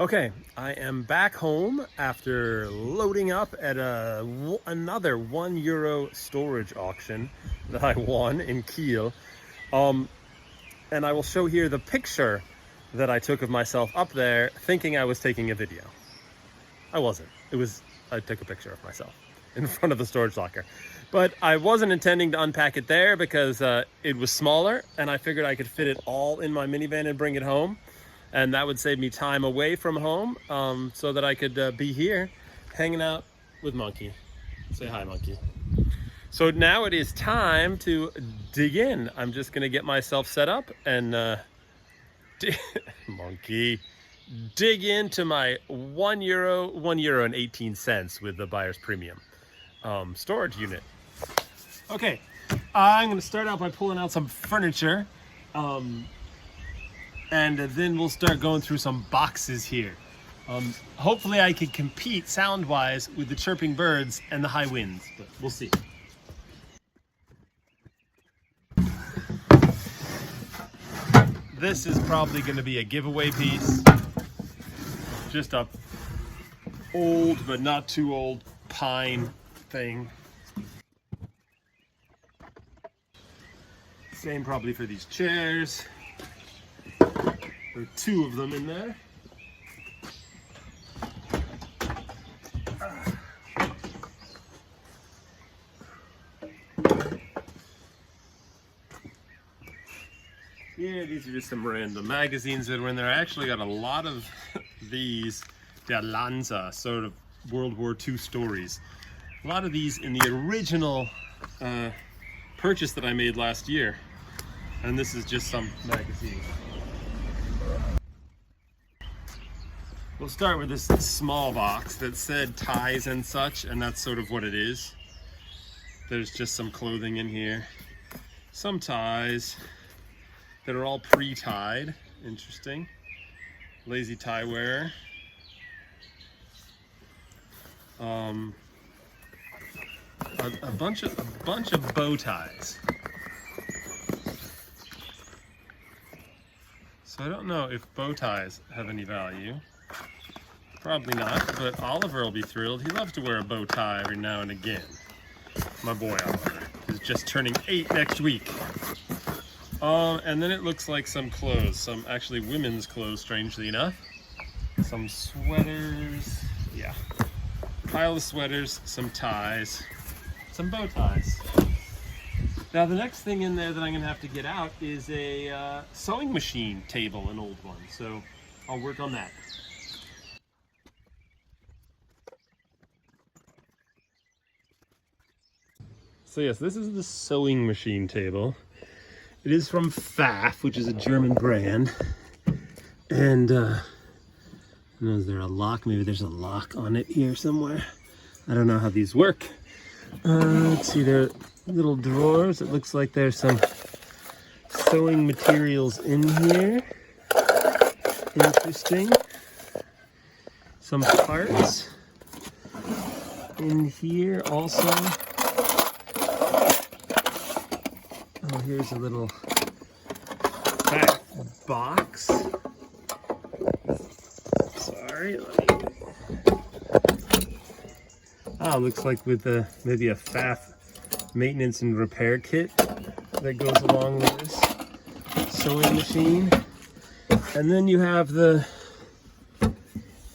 Okay, I am back home after loading up at another €1 storage auction that I won in Kiel. And I will show here the picture that I took of myself up there thinking I was taking a video. I wasn't. I took a picture of myself in front of the storage locker. But I wasn't intending to unpack it there because it was smaller and I figured I could fit it all in my minivan and bring it home. And that would save me time away from home so that I could be here hanging out with Monkey. Say hi, Monkey. So now it is time to dig in. I'm just gonna get myself set up and Monkey, dig into my €1 and 18 cents with the buyer's premium storage unit. Okay, I'm gonna start out by pulling out some furniture. And then we'll start going through some boxes here. Hopefully I can compete sound-wise with the chirping birds and the high winds, but we'll see. This is probably going to be a giveaway piece. Just a old, but not too old, pine thing. Same probably for these chairs. There are two of them in there. Yeah, these are just some random magazines that were in there. I actually got a lot of these Der Lanza, sort of World War II stories. A lot of these in the original purchase that I made last year. And this is just some magazine. We'll start with this small box that said ties and such, and that's sort of what it is. There's just some clothing in here. Some ties that are all pre-tied. Interesting. Lazy tie wearer. A bunch of bow ties. So I don't know if bow ties have any value. Probably not, but Oliver will be thrilled. He loves to wear a bow tie every now and again. My boy Oliver is just turning 8 next week. And then it looks like some clothes, some actually women's clothes, strangely enough. Some sweaters, yeah. Pile of sweaters, some ties, some bow ties. Now the next thing in there that I'm gonna have to get out is a sewing machine table, an old one. So I'll work on that. So yes, this is the sewing machine table. It is from Pfaff, which is a German brand. And is there a lock? Maybe there's a lock on it here somewhere. I don't know how these work. Let's see, there are little drawers. It looks like there's some sewing materials in here. Interesting. Some parts in here also. Oh, here's a little back box. Sorry, oh, looks like with maybe a Pfaff maintenance and repair kit that goes along with this sewing machine. And then you have the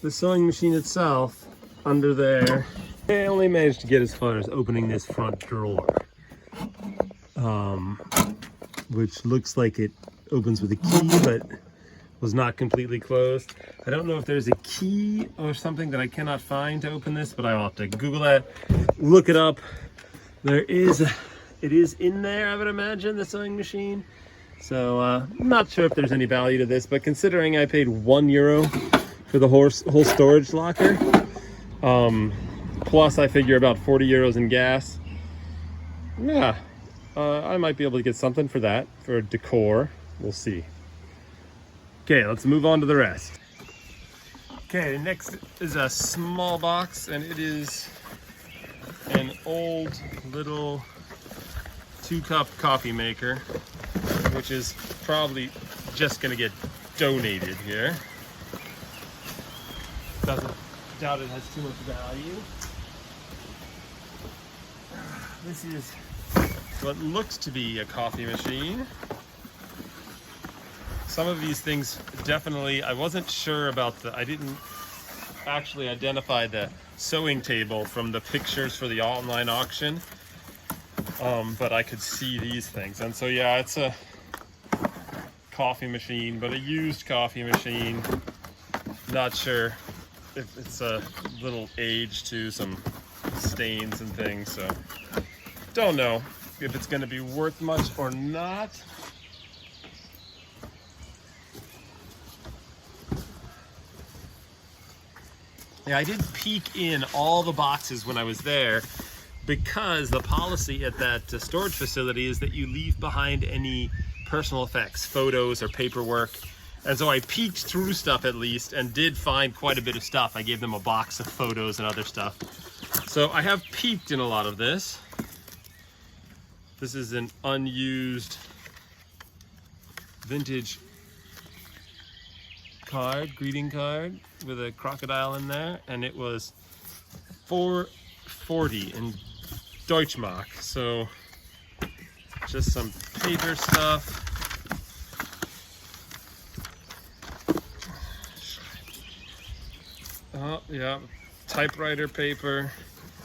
sewing machine itself under there. I only managed to get as far as opening this front drawer. Which looks like it opens with a key, but was not completely closed. I don't know if there's a key or something that I cannot find to open this, but I'll have to Google that, look it up. It is in there, I would imagine, the sewing machine. So not sure if there's any value to this, but considering I paid €1 for the whole storage locker, plus I figure about €40 in gas, yeah. I might be able to get something for that, for decor. We'll see. Okay, let's move on to the rest. Okay, next is a small box, and it is an old little 2-cup coffee maker, which is probably just gonna get donated here. doubt it has too much value. This is what looks to be a coffee machine. Some of these things definitely, I wasn't sure about I didn't actually identify the sewing table from the pictures for the online auction, but I could see these things. And so yeah, it's a coffee machine, but a used coffee machine. Not sure if it's a little age to some stains and things, so don't know if it's going to be worth much or not. Yeah, I did peek in all the boxes when I was there, because the policy at that storage facility is that you leave behind any personal effects, photos or paperwork. And so I peeked through stuff at least and did find quite a bit of stuff. I gave them a box of photos and other stuff. So I have peeked in a lot of this. This is an unused vintage card, greeting card with a crocodile in there, and it was $4.40 in Deutschmark. So just some paper stuff. Oh yeah, typewriter paper,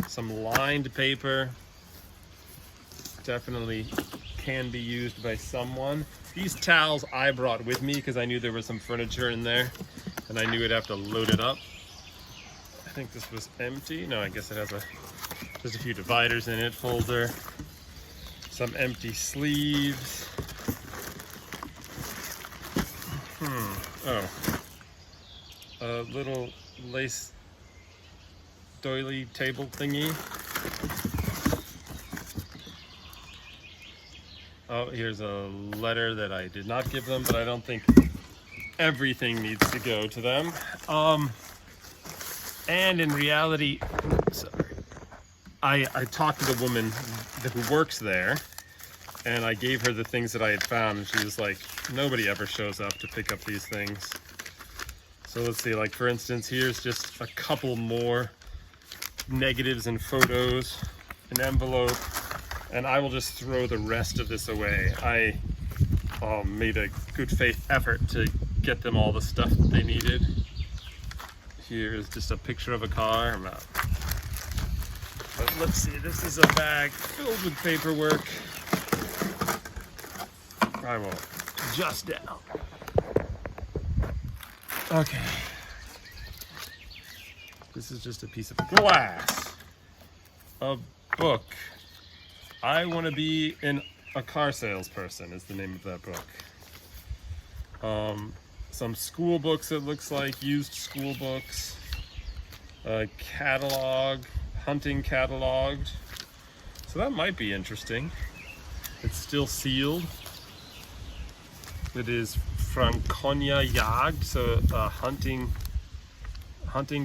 some lined paper. Definitely can be used by someone. These towels I brought with me because I knew there was some furniture in there and I knew I'd have to load it up. I think this was empty. No, I guess it has just a few dividers in it, folder, some empty sleeves. Oh, a little lace doily table thingy. Oh, here's a letter that I did not give them, but I don't think everything needs to go to them. And in reality, sorry, I talked to the woman who works there, and I gave her the things that I had found, and she was like, nobody ever shows up to pick up these things. So let's see, like for instance, here's just a couple more negatives and photos, an envelope, and I will just throw the rest of this away. I made a good faith effort to get them all the stuff that they needed. Here is just a picture of a car. But let's see, this is a bag filled with paperwork. I will adjust down. Okay. This is just a piece of glass. A book. I Want to Be a Car Salesperson is the name of that book. Some school books, it looks like, used school books. A catalog, hunting cataloged. So that might be interesting. It's still sealed. It is Franconia Jagd, so a hunting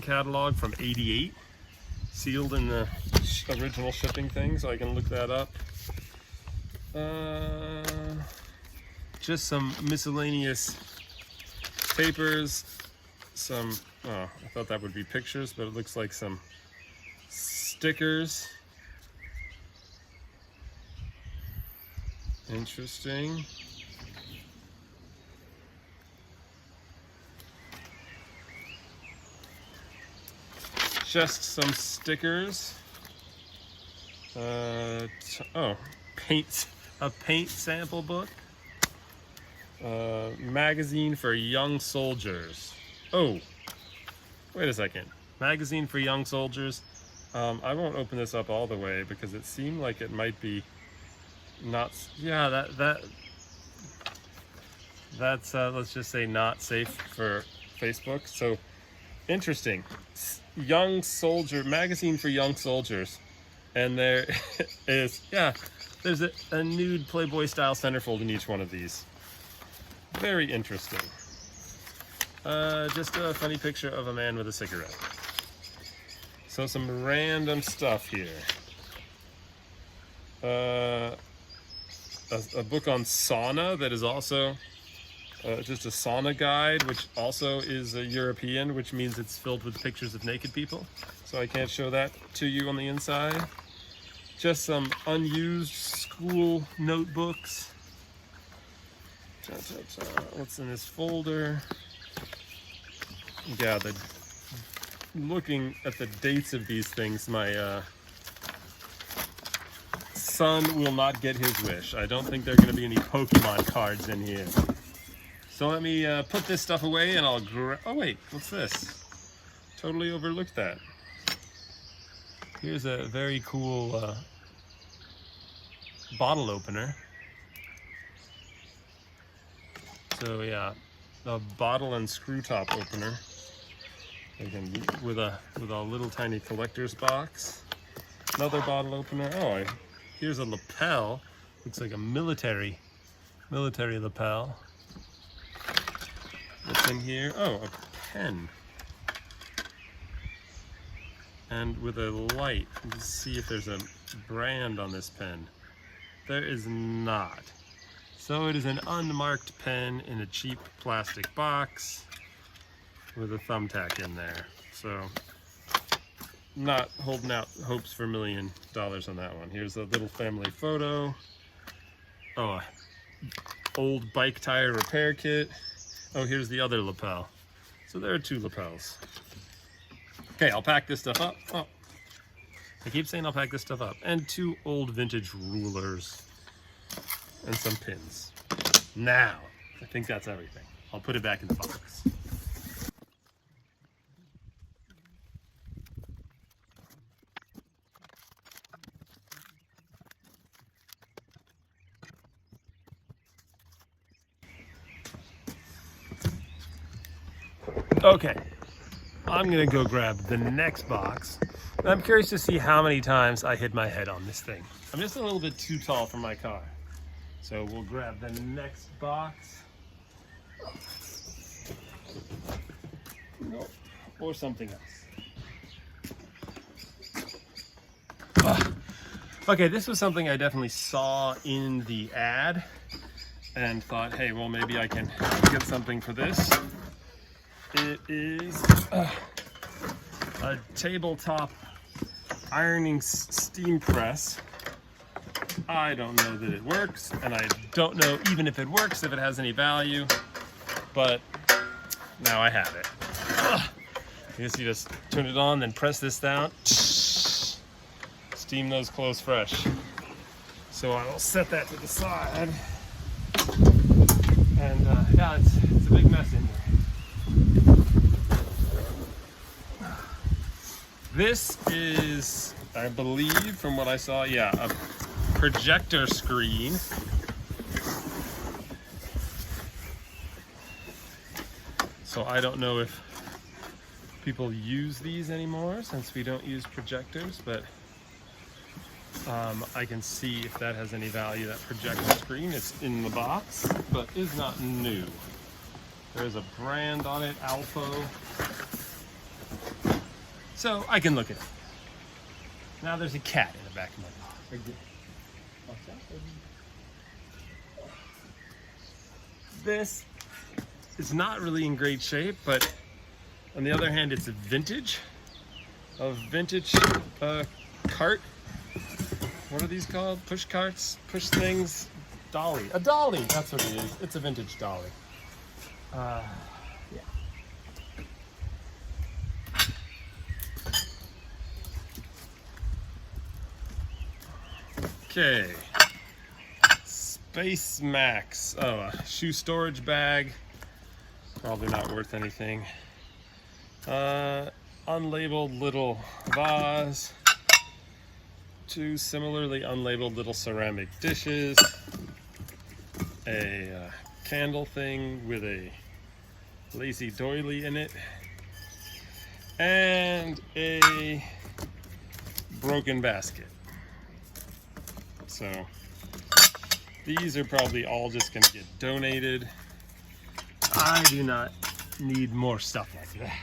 catalog from '88. Sealed in the original shipping thing, so I can look that up. Just some miscellaneous papers. Oh, I thought that would be pictures, but it looks like some stickers. Interesting. Just some stickers. A paint sample book. Magazine for young soldiers. Oh, wait a second. Magazine for young soldiers. I won't open this up all the way because it seemed like it might be not. Yeah, that's let's just say not safe for Facebook. So interesting. Young soldier magazine for young soldiers, and there is, yeah, there's a nude Playboy style centerfold in each one of these. Very interesting. Just a funny picture of a man with a cigarette. So some random stuff here. A book on sauna that is also just a sauna guide, which also is European, which means it's filled with pictures of naked people. So I can't show that to you on the inside. Just some unused school notebooks. What's in this folder? Yeah, looking at the dates of these things, my son will not get his wish. I don't think there are going to be any Pokemon cards in here. So let me put this stuff away and I'll oh wait, what's this? Totally overlooked that. Here's a very cool bottle opener. So yeah, a bottle and screw top opener. Again, with a little tiny collector's box. Another bottle opener. Oh, here's a lapel. Looks like a military lapel. What's in here? Oh, a pen. And with a light. Let's see if there's a brand on this pen. There is not. So it is an unmarked pen in a cheap plastic box with a thumbtack in there. So not holding out hopes for $1 million on that one. Here's a little family photo. Oh, old bike tire repair kit. Oh, here's the other lapel. So there are 2 lapels. Okay, I'll pack this stuff up. Oh, I keep saying I'll pack this stuff up. And 2 old vintage rulers and some pins. Now, I think that's everything. I'll put it back in the box. Okay, I'm gonna go grab the next box. I'm curious to see how many times I hit my head on this thing. I'm just a little bit too tall for my car. So we'll grab the next box. Nope. Or something else. Okay, this was something I definitely saw in the ad and thought, hey, well, maybe I can get something for this. It is a tabletop ironing steam press. I don't know that it works, and I don't know even if it works, if it has any value, but now I have it. I guess you just turn it on, then press this down, steam those clothes fresh. So I will set that to the side, and yeah, it's a big mess in here. This is, I believe, from what I saw, yeah, a projector screen. So I don't know if people use these anymore since we don't use projectors, but I can see if that has any value. That projector screen, it's in the box, but is not new. There's a brand on it, Alpho. So I can look at it. Now there's a cat in the back of my box. This is not really in great shape, but on the other hand, it's a vintage cart. What are these called? Push carts? Push things? Dolly. A dolly, that's what it is. It's a vintage dolly. Yeah. Okay. Space Max. Oh, a shoe storage bag. Probably not worth anything. Unlabeled little vase. 2 similarly unlabeled little ceramic dishes. A candle thing with a lazy doily in it. And a broken basket. So these are probably all just going to get donated. I do not need more stuff like that.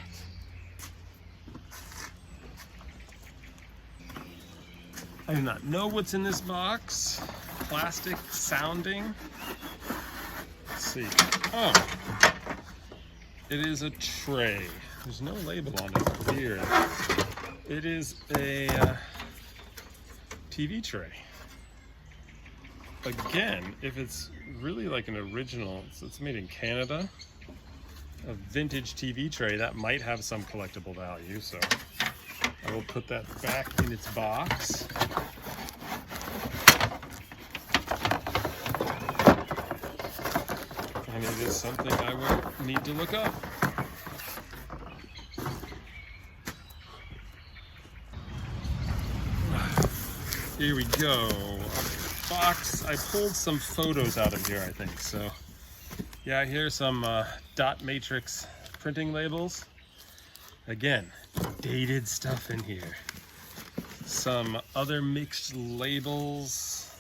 I do not know what's in this box. Plastic sounding. see. Oh, it is a tray. There's no label on it. Weird. It is a TV tray. Again, if it's really like an original, so it's made in Canada, a vintage TV tray, that might have some collectible value, so I will put that back in its box. And it is something I will need to look up. Here we go. Box. I pulled some photos out of here, I think. So yeah, here's some dot matrix printing labels. Again, dated stuff in here. Some other mixed labels,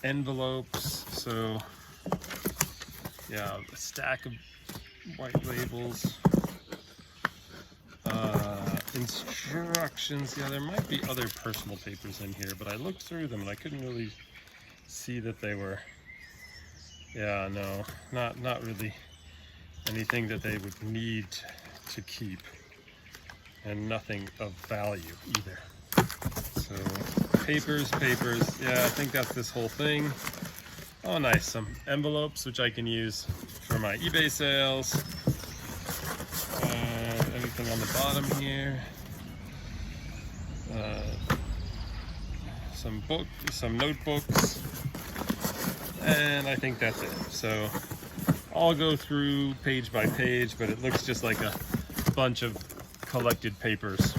envelopes. So yeah, a stack of white labels. Instructions. Yeah, there might be other personal papers in here, but I looked through them and I couldn't really see that they were, yeah, no, not really anything that they would need to keep, and nothing of value either. So papers, yeah, I think that's this whole thing. Oh nice, some envelopes which I can use for my eBay sales. Anything on the bottom here. Some notebooks, and I think that's it. So I'll go through page by page, but it looks just like a bunch of collected papers.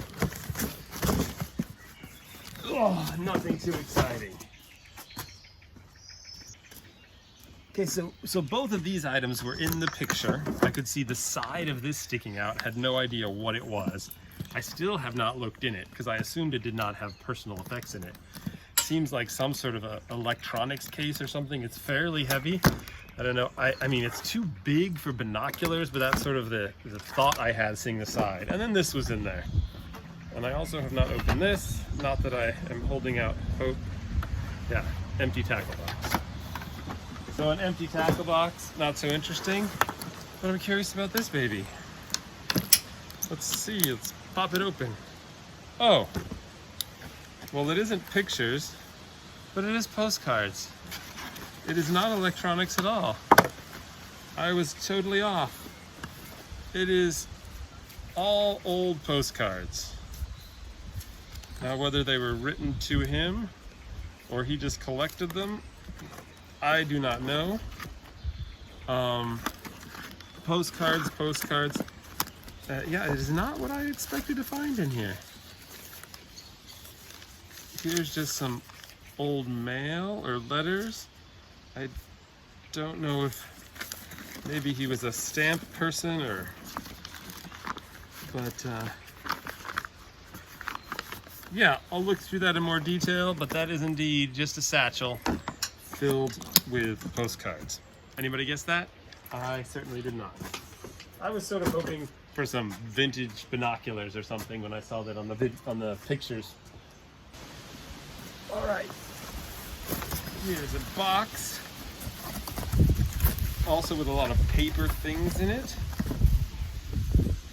Oh, nothing too exciting. Okay, so both of these items were in the picture. I could see the side of this sticking out, had no idea what it was. I still have not looked in it because I assumed it did not have personal effects in it. It seems like some sort of a electronics case or something. It's fairly heavy. I don't know. I mean, it's too big for binoculars, but that's sort of the thought I had seeing the side. And then this was in there. And I also have not opened this. Not that I am holding out hope. Yeah, empty tackle box. So an empty tackle box, not so interesting, but I'm curious about this baby. Let's see, let's pop it open. Oh, well it isn't pictures, but it is postcards. It is not electronics at all. I was totally off. It is all old postcards. Now whether they were written to him or he just collected them, I do not know. Postcards. Yeah, it is not what I expected to find in here. Here's just some old mail or letters. I don't know if maybe he was a stamp person or, but yeah, I'll look through that in more detail, but that is indeed just a satchel filled with postcards. Anybody guess that? I certainly did not. I was sort of hoping for some vintage binoculars or something when I saw that on the pictures. All right, here's a box, also with a lot of paper things in it.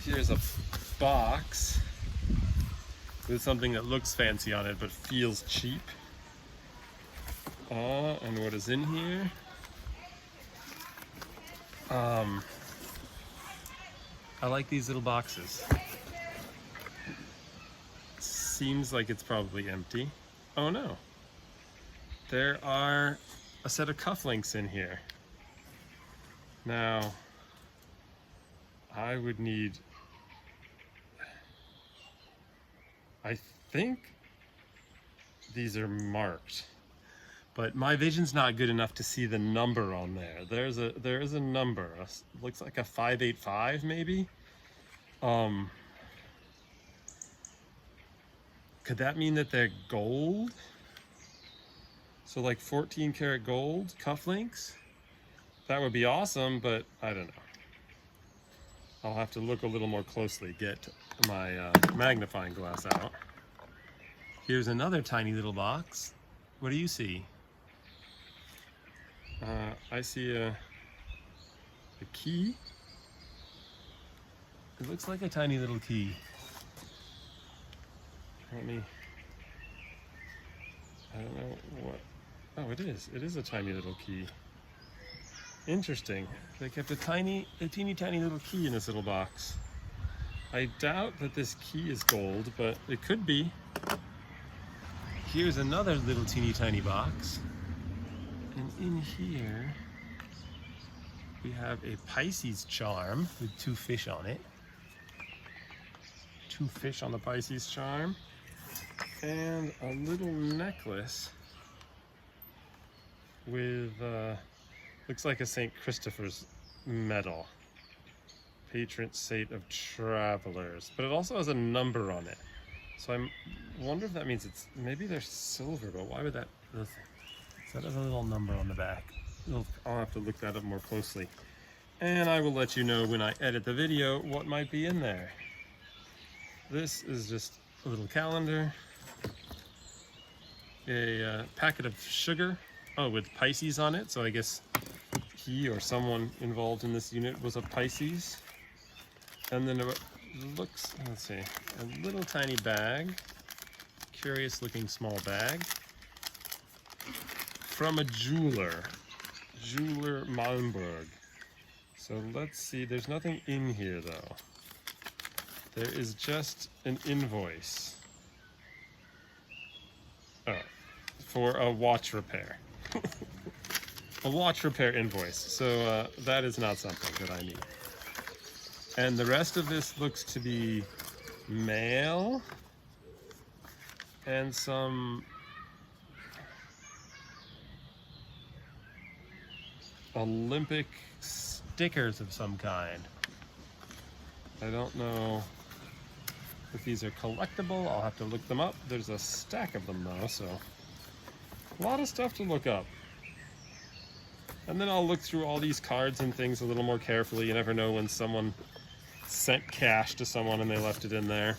Here's a box with something that looks fancy on it but feels cheap. And what is in here? I like these little boxes. Seems like it's probably empty. Oh no. There are a set of cufflinks in here. Now, I would need, I think these are marked. But my vision's not good enough to see the number on there. There is a number. Looks like a 585 maybe. Could that mean that they're gold? So like 14 karat gold cufflinks? That would be awesome, but I don't know. I'll have to look a little more closely, get my magnifying glass out. Here's another tiny little box. What do you see? I see a key. It looks like a tiny little key. I don't know what. Oh, it is. It is a tiny little key. Interesting. They kept a teeny tiny little key in this little box. I doubt that this key is gold, but it could be. Here's another little teeny tiny box. And in here, we have a Pisces charm with 2 fish on it. 2 fish on the Pisces charm. And a little necklace with, looks like a St. Christopher's medal. Patron saint of travelers. But it also has a number on it. So I wonder if that means maybe they're silver, but why would that? So that has a little number on the back. I'll have to look that up more closely. And I will let you know when I edit the video what might be in there. This is just a little calendar. A packet of sugar, with Pisces on it. So I guess he or someone involved in this unit was a Pisces. And then it looks, let's see, a little tiny bag, curious looking small bag, from a jeweler Malmberg. So let's see, there's nothing in here though. There is just an invoice. Oh, for a watch repair. A watch repair invoice. So that is not something that I need. And the rest of this looks to be mail and some Olympic stickers of some kind. I don't know if these are collectible. I'll have to look them up. There's a stack of them though, so a lot of stuff to look up. And then I'll look through all these cards and things a little more carefully. You never know when someone sent cash to someone and they left it in there.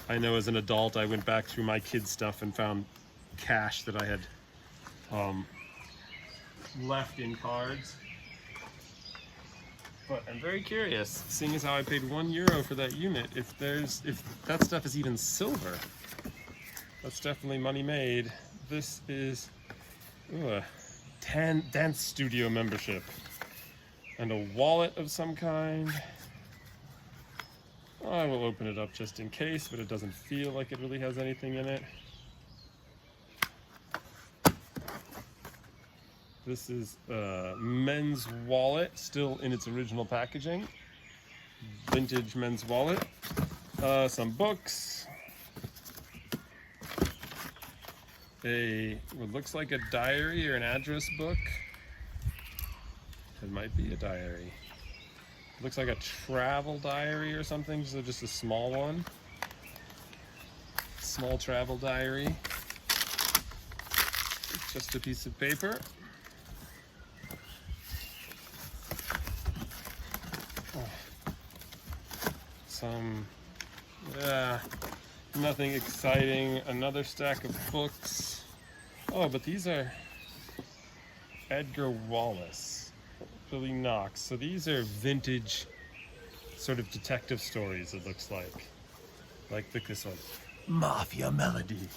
I know as an adult I went back through my kids' stuff and found cash that I had left in cards. But I'm very curious, seeing as how I paid €1 for that unit, if that stuff is even silver. That's definitely money made. This is a dance studio membership and a wallet of some kind. I will open it up just in case, but it doesn't feel like it really has anything in it. This is a men's wallet, still in its original packaging. Vintage men's wallet. Some books. What looks like a diary or an address book. It might be a diary. It looks like a travel diary or something, so just a small one. Small travel diary. It's just a piece of paper. Nothing exciting. Another stack of books. Oh, but these are Edgar Wallace, Billy Knox. So these are vintage sort of detective stories, it looks like. Like this one, Mafia Melody.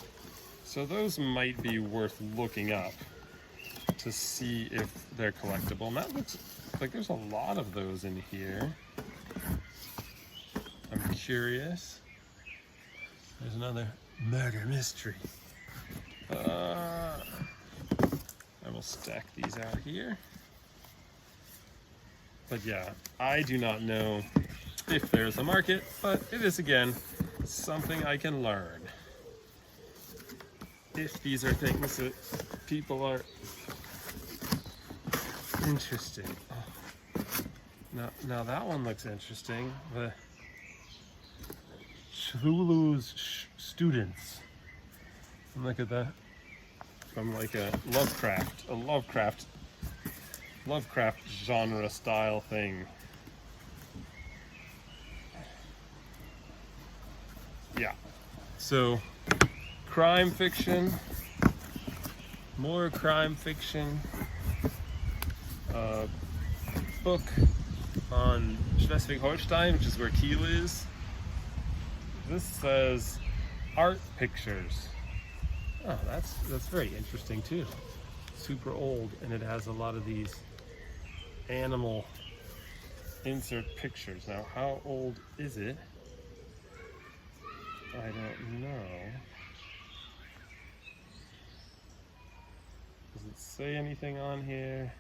So those might be worth looking up to see if they're collectible. And that looks like there's a lot of those in here. I'm curious. There's another murder mystery. I will stack these out here. But yeah, I do not know if there's a market, but it is, again, something I can learn. If these are things that people are interested. Oh. Now that one looks interesting. The Cthulhu's students. And look at that. From like a Lovecraft genre style thing. Yeah. So, crime fiction, more crime fiction, book on Schleswig-Holstein, which is where Kiel is. This says art pictures. Oh, that's very interesting too. Super old, and it has a lot of these animal insert pictures. Now, how old is it? I don't know. Does it say anything on here?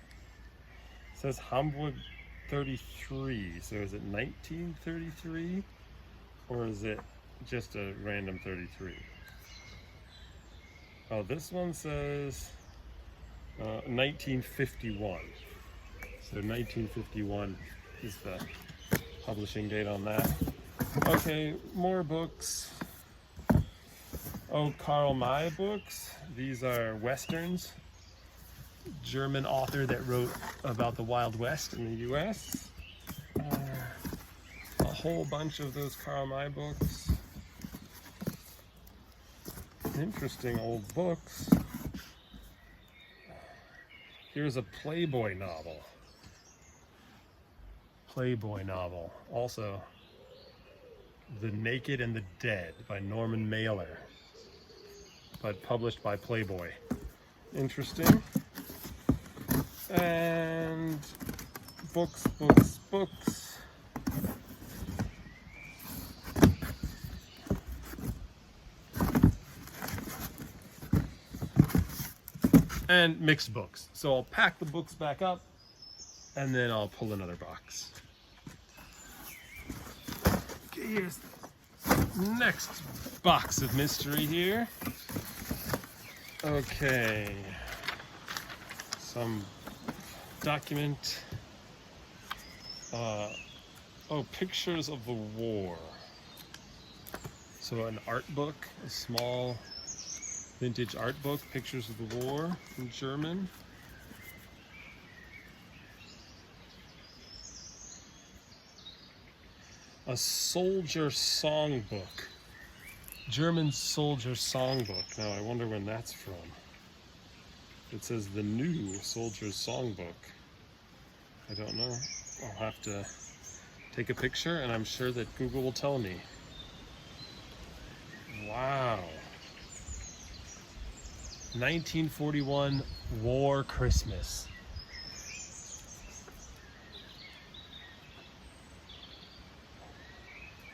It says Hamburg 33. So is it 1933? Or is it just a random 33? Oh, this one says 1951. So 1951 is the publishing date on that. Okay, more books. Oh, Karl May books. These are Westerns. German author that wrote about the Wild West in the US. A whole bunch of those Karl May books. Interesting old books. Here's a Playboy novel. Playboy novel. Also, The Naked and the Dead by Norman Mailer, but published by Playboy. Interesting. And books. And mixed books. So I'll pack the books back up and then I'll pull another box. Okay, here's the next box of mystery here. Okay. Some document. Oh, pictures of the war. So an art book, a small vintage art book, pictures of the war in German. A soldier songbook. German soldier songbook. Now I wonder when that's from. It says the new soldier's songbook. I don't know. I'll have to take a picture and I'm sure that Google will tell me. Wow. 1941 War Christmas.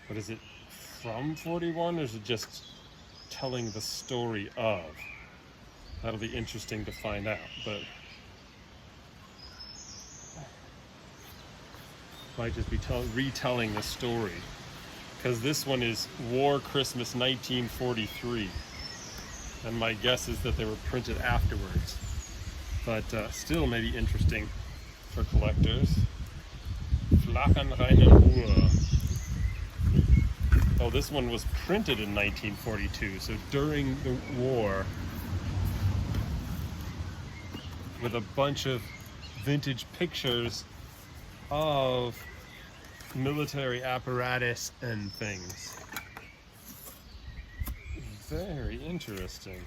But is it from 41 or is it just telling the story of? That'll be interesting to find out, but might just be retelling the story, because this one is War Christmas 1943. And my guess is that they were printed afterwards, but still maybe interesting for collectors. Flachenreine Uhr. Oh, this one was printed in 1942, so during the war, with a bunch of vintage pictures of military apparatus and things. Very interesting.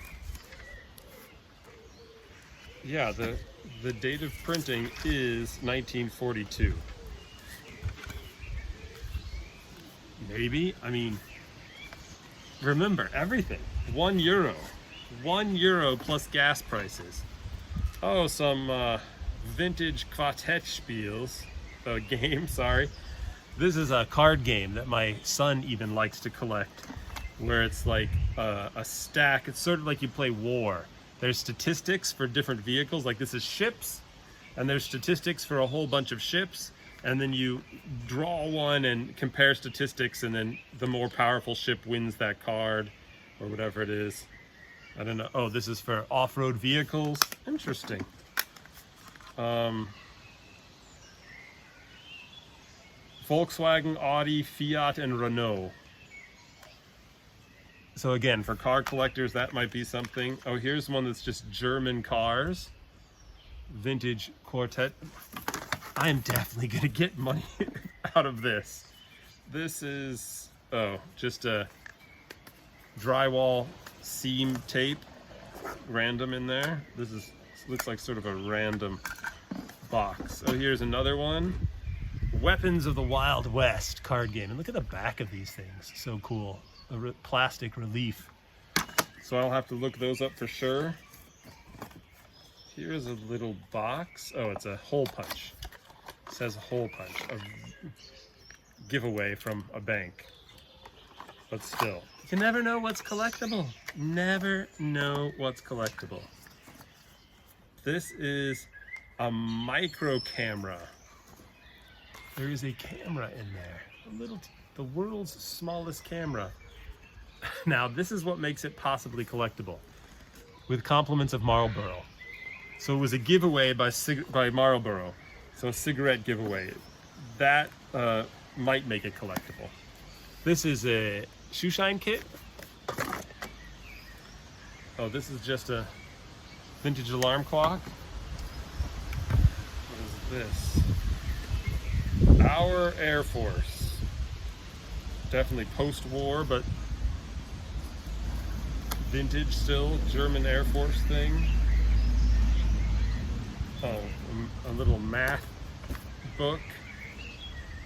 Yeah, the date of printing is 1942. Maybe, I mean, remember everything. €1. €1 plus gas prices. Oh, some vintage quartet spiels. Game, sorry. This is a card game that my son even likes to collect, where it's like a stack. It's sort of like you play war. There's statistics for different vehicles, like this is ships, and there's statistics for a whole bunch of ships, and then you draw one and compare statistics, and then the more powerful ship wins that card, or whatever it is. I don't know. Oh, this is for off-road vehicles. Interesting. Volkswagen, Audi, Fiat, and Renault. So again, for car collectors, that might be something. Oh, here's one that's just German cars. Vintage quartet. I am definitely gonna get money out of this. This is, oh, just a drywall seam tape, random in there. This looks like sort of a random box. Oh, here's another one. Weapons of the Wild West card game. And look at the back of these things. So cool. A plastic relief. So I'll have to look those up for sure. Here's a little box. Oh, it's a hole punch. It says hole punch. A giveaway from a bank. But still, you can never know what's collectible. Never know what's collectible. This is a micro camera. There is a camera in there. The world's smallest camera. Now, this is what makes it possibly collectible. With compliments of Marlboro. So it was a giveaway by Marlboro. So a cigarette giveaway. That might make it collectible. This is a shoe shine kit. Oh, this is just a vintage alarm clock. What is this? Our Air Force. Definitely post-war, but vintage still. German Air Force thing. Oh, a little math book.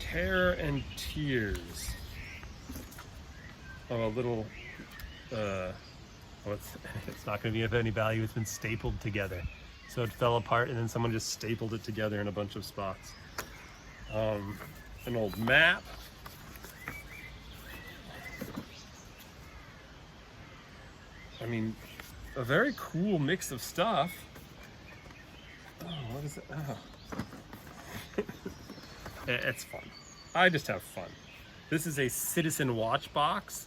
Terror and Tears. Oh, a little, it's not going to be of any value. It's been stapled together. So it fell apart and then someone just stapled it together in a bunch of spots. An old map. I mean, a very cool mix of stuff. Oh, what is it? Oh. It's fun. I just have fun. This is a Citizen watch box.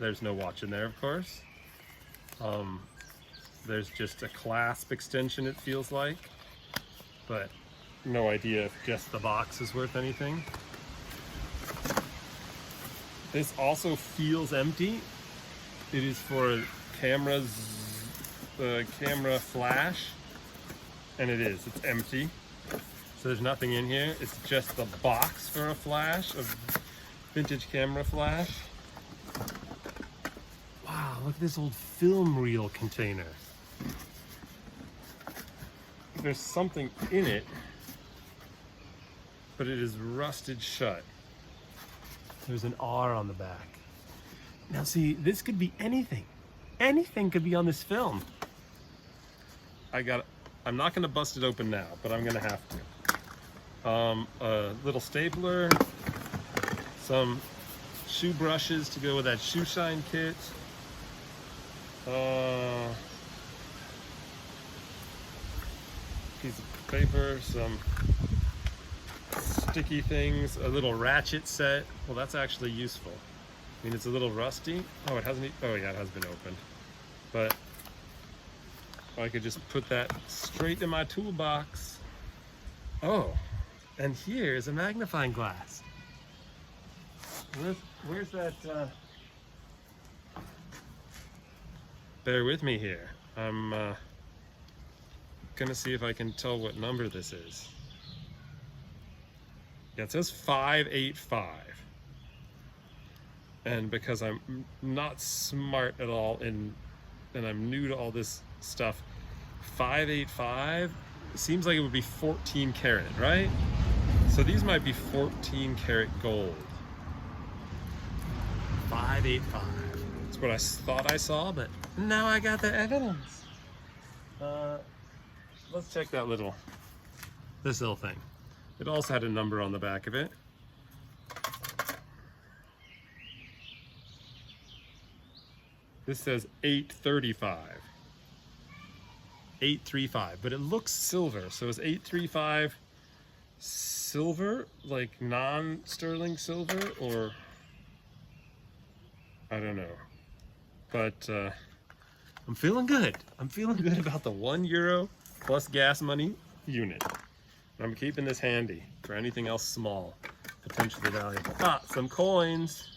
There's no watch in there, of course. There's just a clasp extension, it feels like. But no idea if just the box is worth anything. This also feels empty. It is for camera flash. And it is. It's empty. So there's nothing in here. It's just the box for a flash, a vintage camera flash. Wow, look at this old film reel container. There's something in it, but it is rusted shut. There's an R on the back. Now see, this could be anything. Anything could be on this film. I'm not gonna bust it open now, but I'm gonna have to. A little stapler, some shoe brushes to go with that shoe shine kit. Piece of paper, some sticky things, a little ratchet set. Well, that's actually useful. I mean, it's a little rusty. Oh, it hasn't. Oh, yeah, it has been opened. But I could just put that straight in my toolbox. Oh, and here's a magnifying glass. Where's that? Bear with me here. I'm gonna see if I can tell what number this is. Yeah, it says 585. And because I'm not smart at all and I'm new to all this stuff, 585 seems like it would be 14 karat, right? So these might be 14 karat gold. 585. That's what I thought I saw, but now I got the evidence. Let's check that this little thing. It also had a number on the back of it. This says 835. 835, but it looks silver, so is 835 silver, like non-sterling silver, or I don't know. But I'm feeling good. I'm feeling good about the €1 plus gas money unit. I'm keeping this handy for anything else small, potentially valuable. Ah, some coins.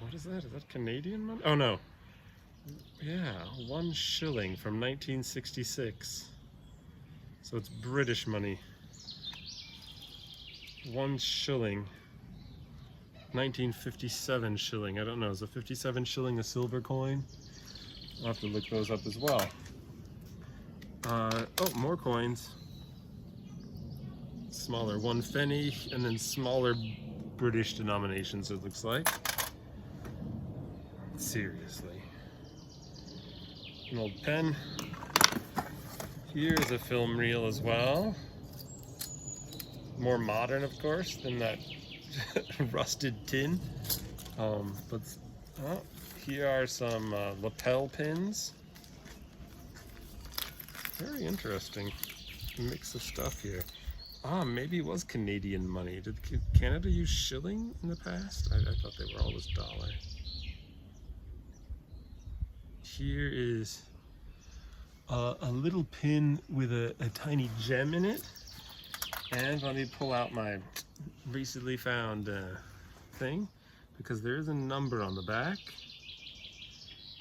What is that? Is that Canadian money? Oh no. Yeah, 1 shilling from 1966. So it's British money. 1 shilling. 1957 shilling. I don't know. Is a 57 shilling a silver coin? I'll have to look those up as well. Oh, more coins. Smaller 1 penny, and then smaller British denominations, it looks like. Seriously. An old pen. Here's a film reel as well. More modern, of course, than that rusted tin. But here are some lapel pins. Very interesting mix of stuff here. Maybe it was Canadian money. Did Canada use shilling in the past? I thought they were always dollar. Here is a little pin with a tiny gem in it. And let me pull out my recently found thing, because there is a number on the back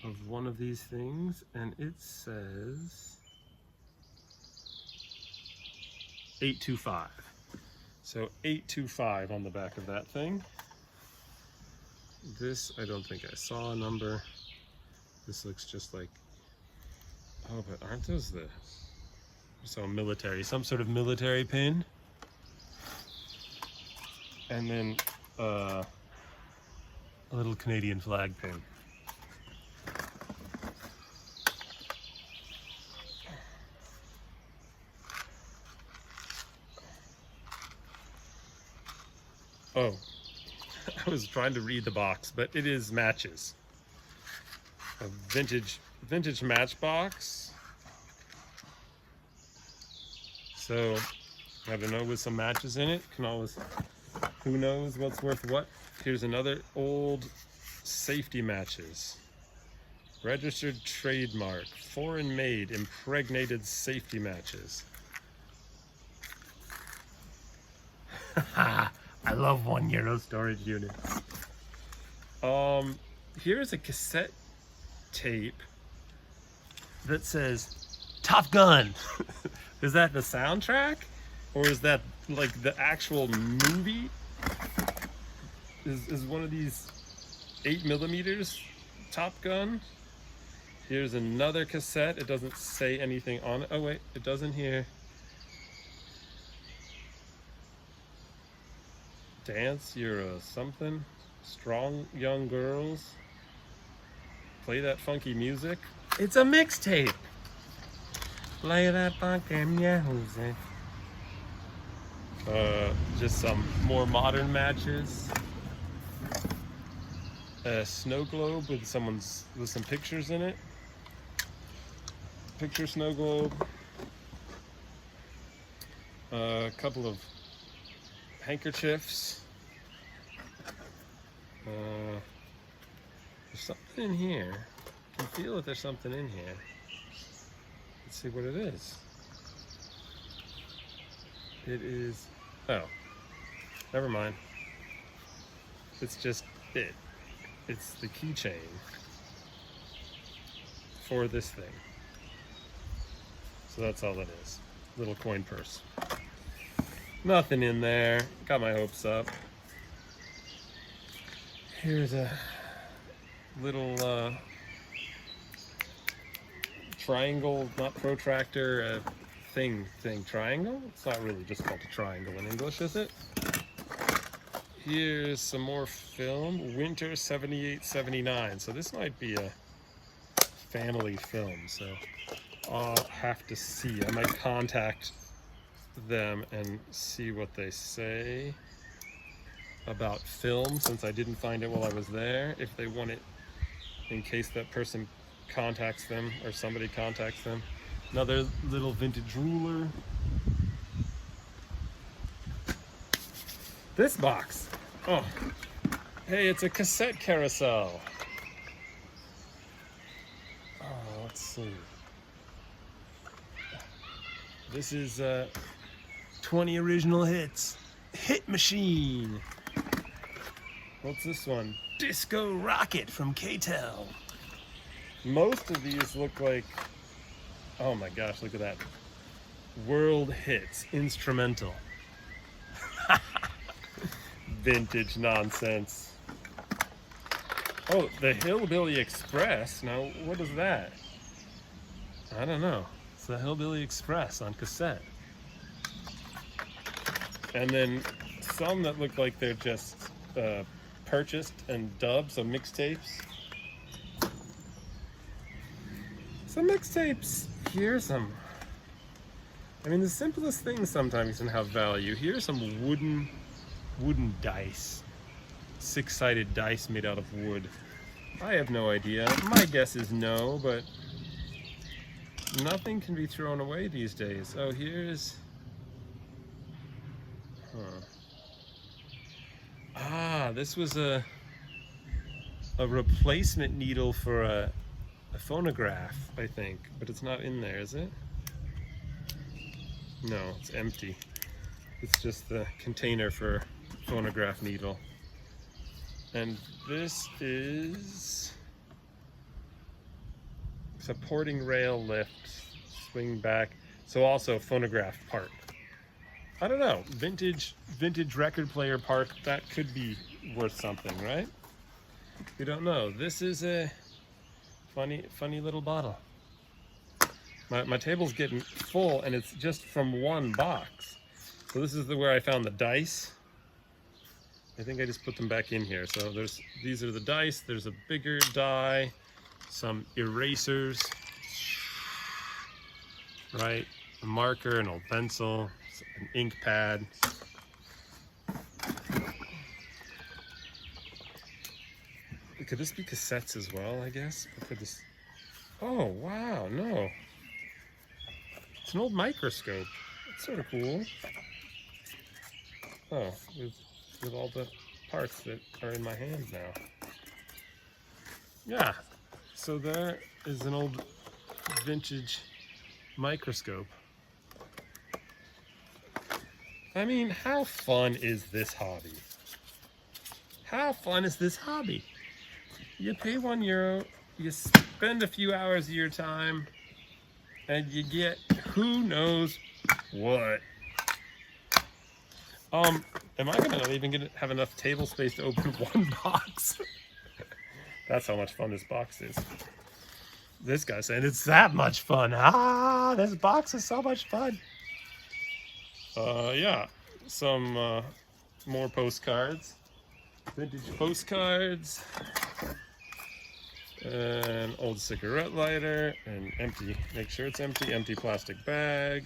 of one of these things, and it says 825. So 825 on the back of that thing. This, I don't think I saw a number. This looks just like, oh, but aren't those so military, some sort of military pin? And then a little Canadian flag pin. Oh, I was trying to read the box, but it is matches. A vintage matchbox. So, I don't know, with some matches in it, can always, who knows what's worth what. Here's another old safety matches. Registered trademark, foreign made, impregnated safety matches. I love €1 storage units. Here's a cassette tape that says Top Gun. Is that the soundtrack? Or is that like the actual movie? Is one of these 8mm Top Gun? Here's another cassette. It doesn't say anything on it. Oh wait, it does in here. Dance, you're a something. Strong young girls. Play that funky music. It's a mixtape. Play that funky music. Just some more modern matches. A snow globe with some pictures in it. Picture snow globe. A couple of handkerchiefs. There's something in here. I can feel that there's something in here. Let's see what it is. It is, oh, never mind. It's just it. It's the keychain for this thing. So that's all it is. Little coin purse. Nothing in there. Got my hopes up. Here's a little triangle, not protractor, thing, triangle? It's not really just called a triangle in English, is it? Here's some more film, Winter 78-79. So this might be a family film, so I'll have to see. I might contact them and see what they say about film, since I didn't find it while I was there, if they want it in case that person contacts them or somebody contacts them. Another little vintage ruler. This box. Oh, hey, it's a cassette carousel. Oh, let's see. This is 20 original hits. Hit machine. What's this one? Disco Rocket from K-Tel. Most of these look like, oh my gosh, look at that. World hits, instrumental. Vintage nonsense. Oh, the Hillbilly Express. Now, what is that? I don't know. It's the Hillbilly Express on cassette. And then some that look like they're just purchased and dubbed, so mixtapes. Some mixtapes, here's some. I mean, the simplest things sometimes can have value. Here's some wooden dice. 6-sided dice made out of wood. I have no idea. My guess is no, but nothing can be thrown away these days. Oh, here's... Huh. Ah, this was a replacement needle for a phonograph, I think. But it's not in there, is it? No, it's empty. It's just the container for phonograph needle. And this is supporting rail lift, swing back. So also phonograph part. I don't know, vintage record player part, that could be worth something, right? We don't know. This is a funny little bottle. My table's getting full and it's just from one box. So this is where I found the dice. I think I just put them back in here. So these are the dice, there's a bigger die, some erasers, right? A marker, an old pencil, an ink pad. Could this be cassettes as well, I guess? Or could this... Oh, wow, no. It's an old microscope. It's sort of cool. Oh, with all the parts that are in my hand now. Yeah, so there is an old vintage microscope. I mean, how fun is this hobby? How fun is this hobby? You pay €1, you spend a few hours of your time, and you get who knows what. Am I gonna even have enough table space to open one box? That's how much fun this box is. This guy's saying it's that much fun. Ah, this box is so much fun. Yeah, some more postcards. Vintage postcards. An old cigarette lighter. And empty, make sure it's empty plastic bag.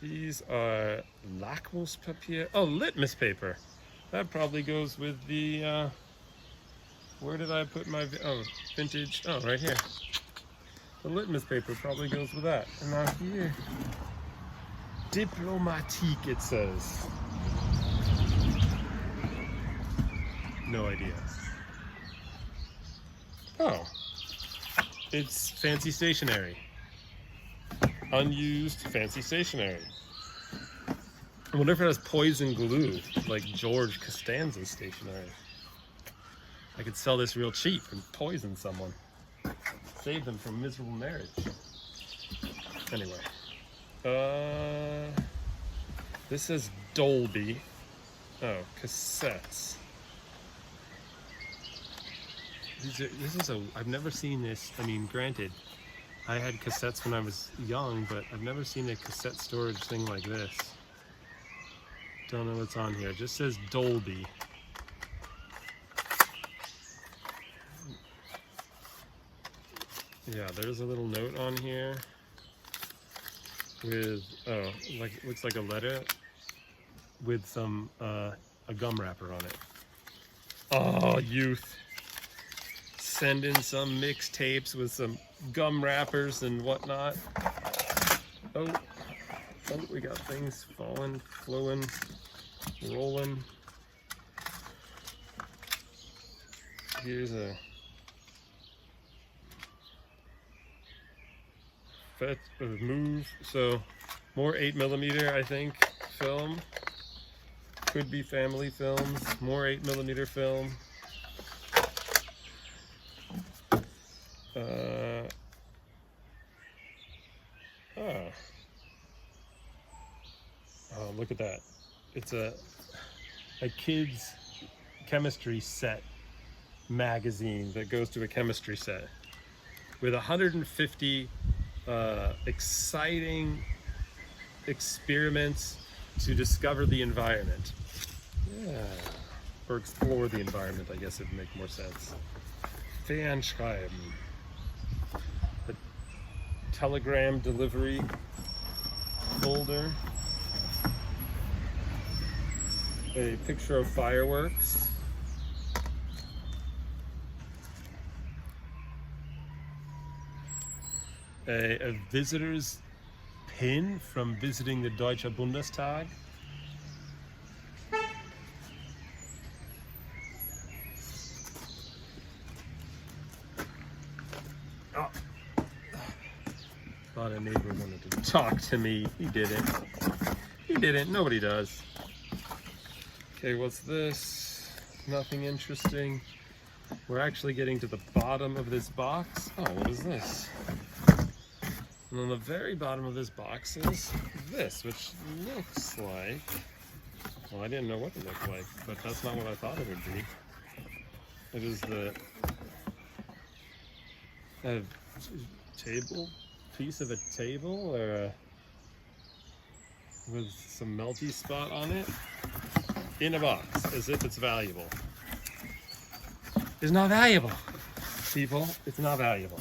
These are lakmus papier. Oh, litmus paper. That probably goes with the, where did I put my, vintage, oh, right here. The litmus paper probably goes with that. And now here, diplomatique it says. No idea. Oh, it's fancy stationery. Unused fancy stationery. I wonder if it has poison glue, like George Costanza's stationery. I could sell this real cheap and poison someone. Save them from miserable marriage. Anyway. This says Dolby. Oh, cassettes. I've never seen this. I mean, granted, I had cassettes when I was young, but I've never seen a cassette storage thing like this. Don't know what's on here. It just says Dolby. Yeah, there's a little note on here with, oh, like, looks like a letter with some, a gum wrapper on it. Oh, youth. Send in some mixtapes with some gum wrappers and whatnot. Oh, we got things falling, flowing, rolling. Here's a move. So more 8mm, I think, film. Could be family films. More 8mm film. Oh, look at that. It's a kid's chemistry set magazine that goes to a chemistry set with 150 exciting experiments to discover the environment. Yeah. Or explore the environment, I guess it would make more sense. Fernschreiben. The telegram delivery folder. A picture of fireworks. A visitor's pin from visiting the Deutsche Bundestag. Oh. Thought a neighbor wanted to talk to me. He didn't. He didn't. Nobody does. Okay, what's this? Nothing interesting. We're actually getting to the bottom of this box. Oh, what is this? And on the very bottom of this box is this, which looks like... Well, I didn't know what it looked like, but that's not what I thought it would be. It is a table, piece of a table, or with some melty spot on it, in a box, as if it's valuable. It's not valuable, people. It's not valuable.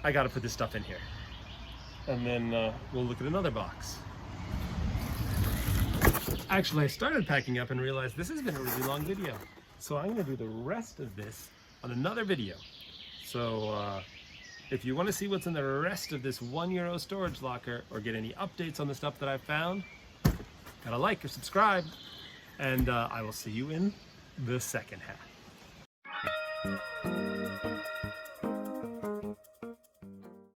I gotta put this stuff in here. And then we'll look at another box. Actually, I started packing up and realized this has been a really long video. So I'm gonna do the rest of this on another video. So if you wanna see what's in the rest of this €1 storage locker or get any updates on the stuff that I found, gotta like or subscribe. And I will see you in the second half.